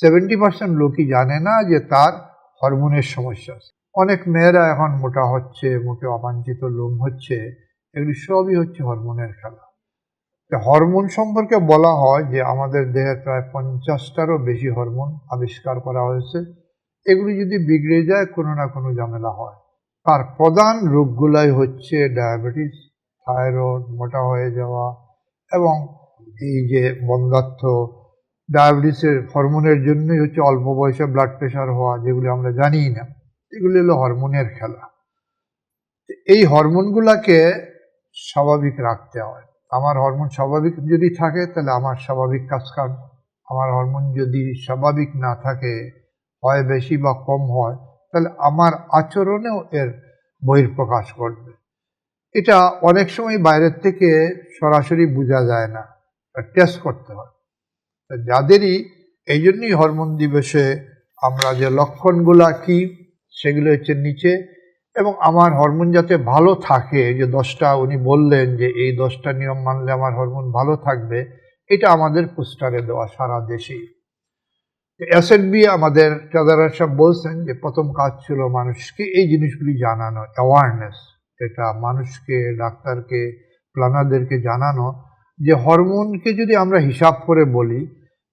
70% লোকই জানে না যে তার হরমোনের সমস্যা আছে। অনেক মেয়েরা এখন মোটা হচ্ছে, মুখে অবাঞ্ছিত লোম হচ্ছে, এগুলি সবই হচ্ছে হরমোনের খেলা। হরমোন সম্পর্কে বলা হয় যে আমাদের দেহের প্রায় 50টারও বেশি হরমোন আবিষ্কার করা হয়েছে। এগুলি যদি বিগড়ে যায় কোনো না কোনো ঝামেলা হয়। তার প্রধান রোগগুলাই হচ্ছে ডায়াবেটিস, থাইরয়েড, মোটা হয়ে যাওয়া এবং এই যে বন্ধ্যাত্ব। ডায়াবেটিসের হরমোনের জন্যই হচ্ছে অল্প বয়সে ব্লাড প্রেশার হওয়া, যেগুলি আমরা জানিই না। এগুলি হলো হরমোনের খেলা। এই হরমোনগুলাকে স্বাভাবিক রাখতে হয়। আমার হরমোন স্বাভাবিক যদি থাকে তাহলে আমার স্বাভাবিক কাজ করবে। আমার হরমোন যদি স্বাভাবিক না থাকে, হয় বেশি বা কম হয়, তাহলে আমার আচরণেও এর বহিঃপ্রকাশ ঘটবে। এটা অনেক সময় বাইরের থেকে সরাসরি বোঝা যায় না, টেস্ট করতে হয়। যাদেরই এই জন্যই হরমোন দিবসে আমরা যে লক্ষণগুলা কি সেগুলো হচ্ছে নিচে, এবং আমার হরমোন যাতে ভালো থাকে, যে 10টা উনি বললেন যে এই 10টা নিয়ম মানলে আমার হরমোন ভালো থাকবে, এটা আমাদের পোস্টারে দেওয়া সারা দেশেই। এসএনবি আমাদের ট্রেজারার সাহেব বলছেন যে প্রথম কাজ ছিল মানুষকে এই জিনিসগুলি জানানো, অ্যাওয়ারনেস। এটা মানুষকে, ডাক্তারকে, প্ল্যানারদেরকে জানানো যে হরমোনকে যদি আমরা হিসাব করে বলি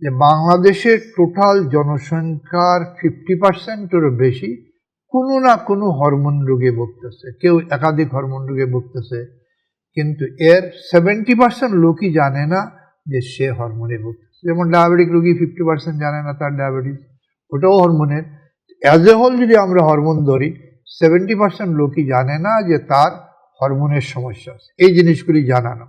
যে বাংলাদেশের টোটাল জনসংখ্যার 50%-এরও বেশি কোনো না কোনো হরমোন রোগে ভুগতেছে, কেউ একাধিক হরমোন রোগে ভুগতেছে, কিন্তু এর 70% লোকই জানে না যে সে হরমোনে ভুগতেছে। যেমন ডায়াবেটিক রোগী 50% জানে না তার ডায়াবেটিস, ওটাও হরমোনের। অ্যাজ এ হোল যদি আমরা হরমোন ধরি, 70% লোকই জানে না যে তার হরমোনের সমস্যা আছে। এই জিনিসগুলি জানানো।